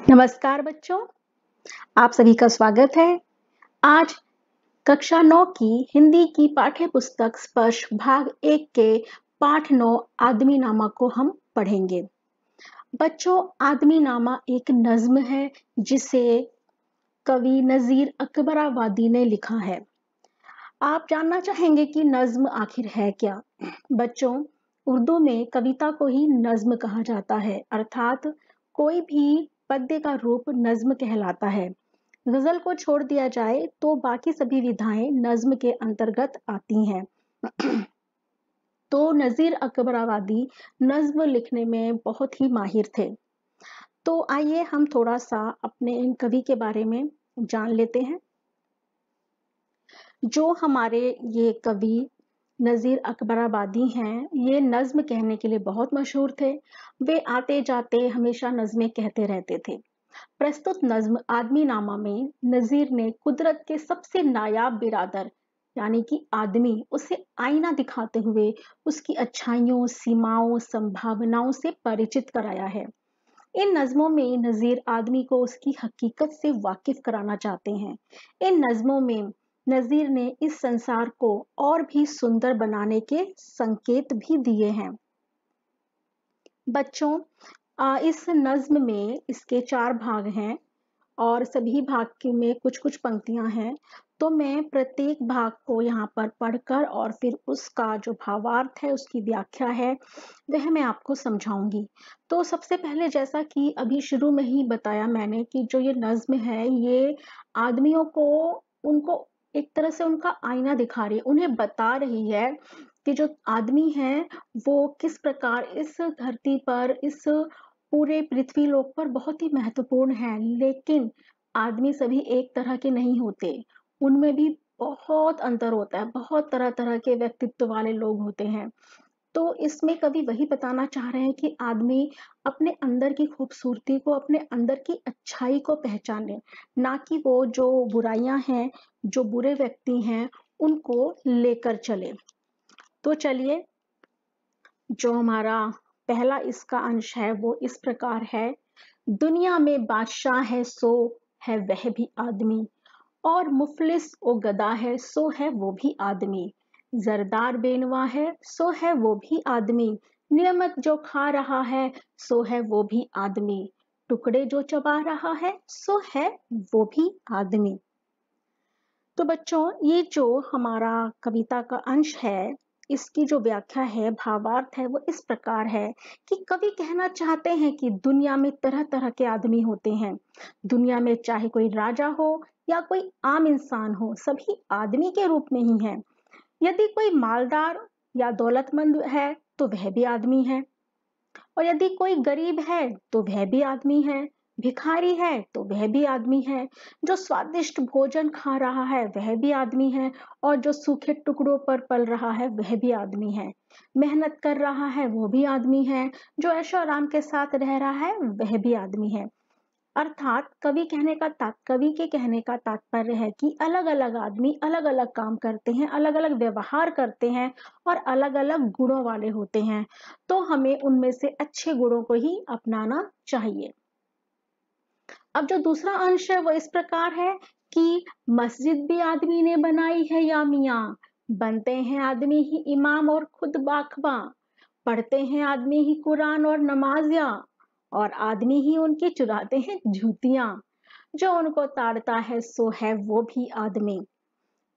नमस्कार बच्चों, आप सभी का स्वागत है। आज कक्षा 9 की हिंदी की पाठ्य पुस्तक स्पर्श भाग 1 के पाठ 9 आदमी नामा को हम पढ़ेंगे। बच्चों, आदमी नामा एक नज्म है जिसे कवि नजीर अकबराबादी ने लिखा है। आप जानना चाहेंगे कि नज्म आखिर है क्या? बच्चों, उर्दू में कविता को ही नज्म कहा जाता है, अर्थात कोई भी पद्य का रूप नज्म कहलाता है। गजल को छोड़ दिया जाए तो बाकी सभी विधाएं नज्म के अंतर्गत आती हैं। तो नजीर अकबराबादी नज्म लिखने में बहुत ही माहिर थे। तो आइए हम थोड़ा सा अपने इन कवि के बारे में जान लेते हैं। जो हमारे ये कवि नजीर अकबराबादी हैं, ये नज्म कहने के लिए बहुत मशहूर थे। वे आते जाते हमेशा नज्में कहते रहते थे। प्रस्तुत नज्म आदमी नामा में नजीर ने कुदरत के सबसे नायाब बिरादर यानी कि आदमी उसे आईना दिखाते हुए उसकी अच्छाइयों, सीमाओं, संभावनाओं से परिचित कराया है। इन नज्मों में नजीर आदमी को उसकी हकीकत से वाकिफ कराना चाहते हैं। इन नज्मों में नजीर ने इस संसार को और भी सुंदर बनाने के संकेत भी दिए हैं। बच्चों, इस नज्म में इसके 4 भाग हैं और सभी भाग में कुछ कुछ पंक्तियां हैं। तो मैं प्रत्येक भाग को यहाँ पर पढ़कर और फिर उसका जो भावार्थ है, उसकी व्याख्या है, वह मैं आपको समझाऊंगी। तो सबसे पहले, जैसा कि अभी शुरू में ही बताया मैंने, कि जो ये नज्म है ये आदमियों को, उनको एक तरह से उनका आईना दिखा रही है, उन्हें बता रही है कि जो आदमी है वो किस प्रकार इस धरती पर, इस पूरे पृथ्वी लोक पर बहुत ही महत्वपूर्ण है। लेकिन आदमी सभी एक तरह के नहीं होते, उनमें भी बहुत अंतर होता है, बहुत तरह तरह के व्यक्तित्व वाले लोग होते हैं। तो इसमें कवि वही बताना चाह रहे हैं कि आदमी अपने अंदर की खूबसूरती को, अपने अंदर की अच्छाई को पहचाने, ना कि वो जो बुराइयां हैं, जो बुरे व्यक्ति हैं, उनको लेकर चले। तो चलिए, जो हमारा पहला इसका अंश है वो इस प्रकार है। दुनिया में बादशाह है सो है वह भी आदमी, और मुफलिस ओ गदा है सो है वो भी आदमी, जरदार बेनवा है सो है वो भी आदमी, नियमत जो खा रहा है सो है वो भी आदमी, टुकड़े जो चबा रहा है सो है वो भी आदमी। तो बच्चों, ये जो हमारा कविता का अंश है, इसकी जो व्याख्या है, भावार्थ है, वो इस प्रकार है कि कवि कहना चाहते हैं कि दुनिया में तरह तरह के आदमी होते हैं। दुनिया में चाहे कोई राजा हो या कोई आम इंसान हो, सभी आदमी के रूप में ही है। यदि कोई मालदार या दौलतमंद है तो वह भी आदमी है, और यदि कोई गरीब है तो वह भी आदमी है, भिखारी है तो वह भी आदमी है, जो स्वादिष्ट भोजन खा रहा है वह भी आदमी है, और जो सूखे टुकड़ों पर पल रहा है वह भी आदमी है, मेहनत कर रहा है वो भी आदमी है, जो ऐशो आराम के साथ रह रहा है वह भी आदमी है। अर्थात कवि के कहने का तात्पर्य है कि अलग अलग आदमी अलग अलग काम करते हैं, अलग अलग व्यवहार करते हैं और अलग अलग गुणों वाले होते हैं। तो हमें उनमें से अच्छे गुणों को ही अपनाना चाहिए। अब जो दूसरा अंश है वो इस प्रकार है कि मस्जिद भी आदमी ने बनाई है या मियाँ, बनते हैं आदमी ही इमाम और खुद बाखबा, पढ़ते हैं आदमी ही कुरान और नमाजियाँ, और आदमी ही उनकी चुराते हैं जूतियां, जो उनको ताड़ता है सो है वो भी आदमी।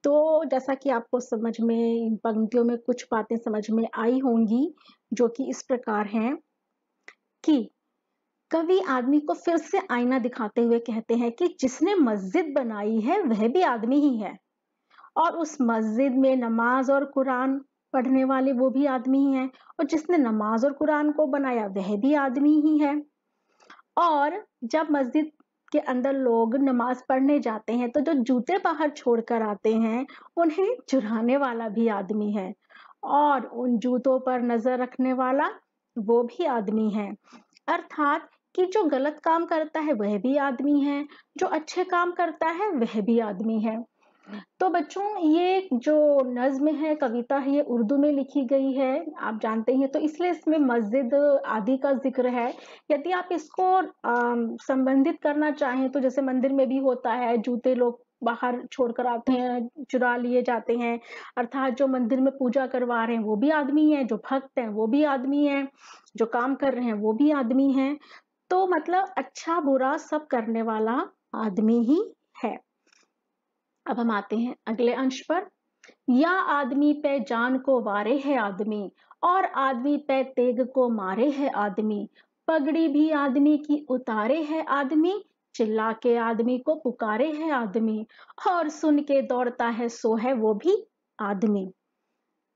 तो जैसा कि आपको समझ में, इन पंक्तियों में कुछ बातें समझ में आई होंगी, जो कि इस प्रकार हैं कि कवि आदमी को फिर से आईना दिखाते हुए कहते हैं कि जिसने मस्जिद बनाई है वह भी आदमी ही है, और उस मस्जिद में नमाज और कुरान पढ़ने वाले वो भी आदमी ही हैं, और जिसने नमाज और कुरान को बनाया वह भी आदमी ही है। और जब मस्जिद के अंदर लोग नमाज पढ़ने जाते हैं तो जो जूते बाहर छोड़कर आते हैं उन्हें चुराने वाला भी आदमी है, और उन जूतों पर नजर रखने वाला वो भी आदमी है। अर्थात कि जो गलत काम करता है वह भी आदमी है, जो अच्छे काम करता है वह भी आदमी है। तो बच्चों ये जो नज़्म है, कविता है, ये उर्दू में लिखी गई है, आप जानते ही हैं, तो इसलिए इसमें मस्जिद आदि का ज़िक्र है। यदि आप इसको संबंधित करना चाहें तो जैसे मंदिर में भी होता है, जूते लोग बाहर छोड़कर आते हैं, चुरा लिए जाते हैं, अर्थात जो मंदिर में पूजा करवा रहे हैं वो भी आदमी हैं, जो भक्त हैं वो भी आदमी हैं, जो काम कर रहे हैं वो भी आदमी हैं। तो मतलब अच्छा बुरा सब करने वाला आदमी ही है। अब हम आते हैं अगले अंश पर। या आदमी पे जान को वारे है आदमी, और आदमी पे तेग को मारे है आदमी, पगड़ी भी आदमी की उतारे है आदमी, चिल्ला के आदमी को पुकारे है आदमी, और सुन के दौड़ता है सो है वो भी आदमी।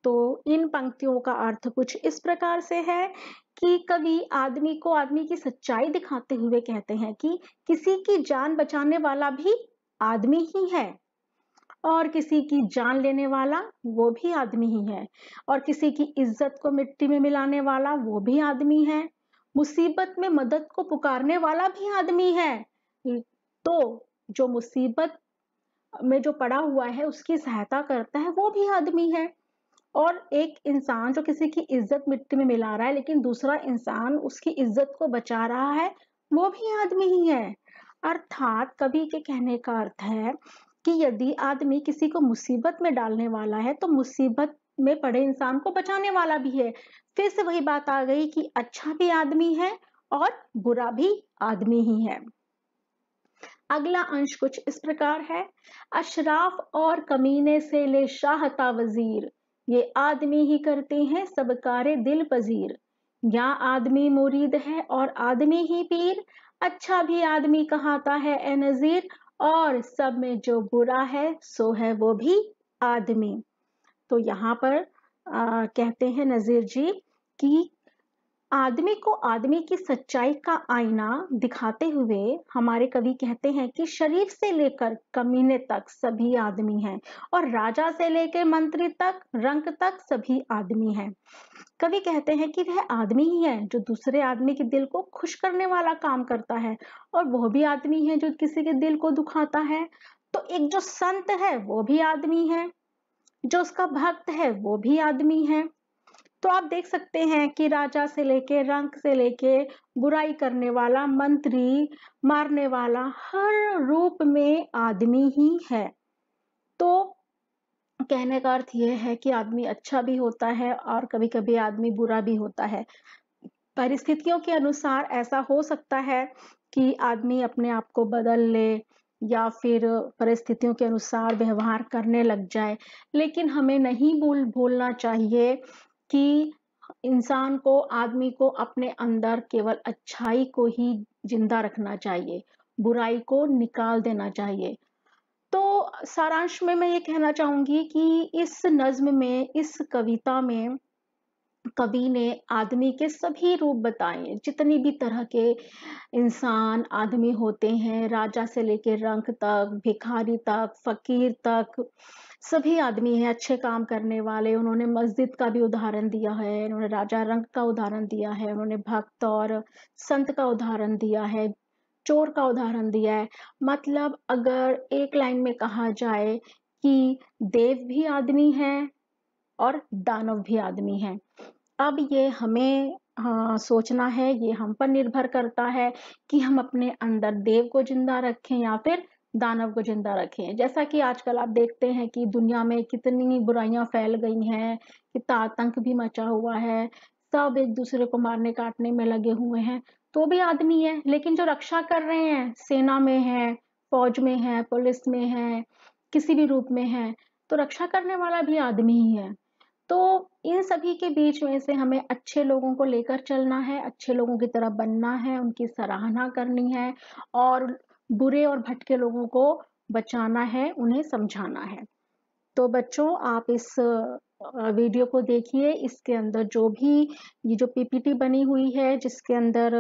तो इन पंक्तियों का अर्थ कुछ इस प्रकार से है कि कवि आदमी को आदमी की सच्चाई दिखाते हुए कहते हैं कि किसी की जान बचाने वाला भी आदमी ही है, और किसी की जान लेने वाला वो भी आदमी ही है, और किसी की इज्जत को मिट्टी में मिलाने वाला वो भी आदमी है, मुसीबत में मदद को पुकारने वाला भी आदमी है। तो जो मुसीबत में जो पड़ा हुआ है उसकी सहायता करता है वो भी आदमी है, और एक इंसान जो किसी की इज्जत मिट्टी में मिला रहा है लेकिन दूसरा इंसान उसकी इज्जत को बचा रहा है वो भी आदमी ही है। अर्थात कवि के कहने का अर्थ है कि यदि आदमी किसी को मुसीबत में डालने वाला है तो मुसीबत में पड़े इंसान को बचाने वाला भी है। फिर से वही बात आ गई कि अच्छा भी आदमी है और बुरा भी आदमी ही है। अगला अंश कुछ इस प्रकार है। अशराफ और कमीने से ले शाहता वजीर, ये आदमी ही करते हैं सब कारे दिल पजीर। या आदमी मुरीद है और आदमी ही पीर, अच्छा भी आदमी कहाता है ए नजीर, और सब में जो बुरा है सो है वो भी आदमी। तो यहाँ पर कहते हैं नजीर जी कि आदमी को आदमी की सच्चाई का आईना दिखाते हुए हमारे कवि कहते हैं कि शरीफ से लेकर कमीने तक सभी आदमी हैं, और राजा से लेकर मंत्री तक, रंक तक सभी आदमी हैं। कवि कहते हैं कि वह आदमी ही है जो दूसरे आदमी के दिल को खुश करने वाला काम करता है, और वह भी आदमी है जो किसी के दिल को दुखाता है। तो एक जो संत है वो भी आदमी है, जो उसका भक्त है वो भी आदमी है। तो आप देख सकते हैं कि राजा से लेके, रंक से लेके, बुराई करने वाला, मंत्री, मारने वाला, हर रूप में आदमी ही है। तो कहने का अर्थ यह है कि आदमी अच्छा भी होता है और कभी-कभी आदमी बुरा भी होता है। परिस्थितियों के अनुसार ऐसा हो सकता है कि आदमी अपने आप को बदल ले या फिर परिस्थितियों के अनुसार व्यवहार करने लग जाए, लेकिन हमें नहीं भूलना चाहिए कि इंसान को, आदमी को अपने अंदर केवल अच्छाई को ही जिंदा रखना चाहिए, बुराई को निकाल देना चाहिए। तो सारांश में मैं ये कहना चाहूंगी कि इस नज्म में, इस कविता में कवि ने आदमी के सभी रूप बताए, जितनी भी तरह के इंसान आदमी होते हैं, राजा से लेकर रंक तक, भिखारी तक, फकीर तक, सभी आदमी हैं अच्छे काम करने वाले। उन्होंने मस्जिद का भी उदाहरण दिया है, उन्होंने राजा रंक का उदाहरण दिया है, उन्होंने भक्त और संत का उदाहरण दिया है, चोर का उदाहरण दिया है। मतलब अगर एक लाइन में कहा जाए कि देव भी आदमी हैं और दानव भी आदमी हैं। अब ये हमें सोचना है, ये हम पर निर्भर करता है कि हम अपने अंदर देव को जिंदा रखें या फिर दानव को जिंदा रखें। जैसा कि आजकल आप देखते हैं कि दुनिया में कितनी बुराइयां फैल गई हैं, कितना आतंक भी मचा हुआ है, सब एक दूसरे को मारने काटने में लगे हुए हैं। तो भी आदमी है, लेकिन जो रक्षा कर रहे हैं, सेना में है, फौज में है, पुलिस में है, किसी भी रूप में है, तो रक्षा करने वाला भी आदमी ही है। तो इन सभी के बीच में से हमें अच्छे लोगों को लेकर चलना है, अच्छे लोगों की तरह बनना है, उनकी सराहना करनी है, और बुरे और भटके लोगों को बचाना है, उन्हें समझाना है। तो बच्चों आप इस वीडियो को देखिए, इसके अंदर जो भी ये जो पीपीटी बनी हुई है जिसके अंदर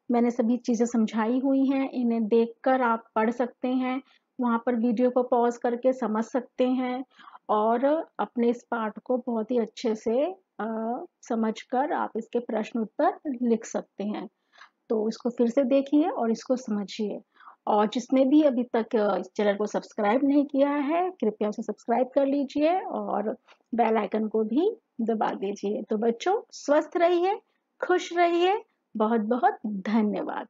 मैंने सभी चीजें समझाई हुई हैं, इन्हें देखकर आप पढ़ सकते हैं, वहां पर वीडियो को पॉज करके समझ सकते हैं, और अपने इस पाठ को बहुत ही अच्छे से समझकर आप इसके प्रश्न उत्तर लिख सकते हैं। तो इसको फिर से देखिए और इसको समझिए, और जिसने भी अभी तक इस चैनल को सब्सक्राइब नहीं किया है, कृपया उसे सब्सक्राइब कर लीजिए और बेल आइकन को भी दबा दीजिए। तो बच्चों, स्वस्थ रहिए, खुश रहिए। बहुत बहुत धन्यवाद।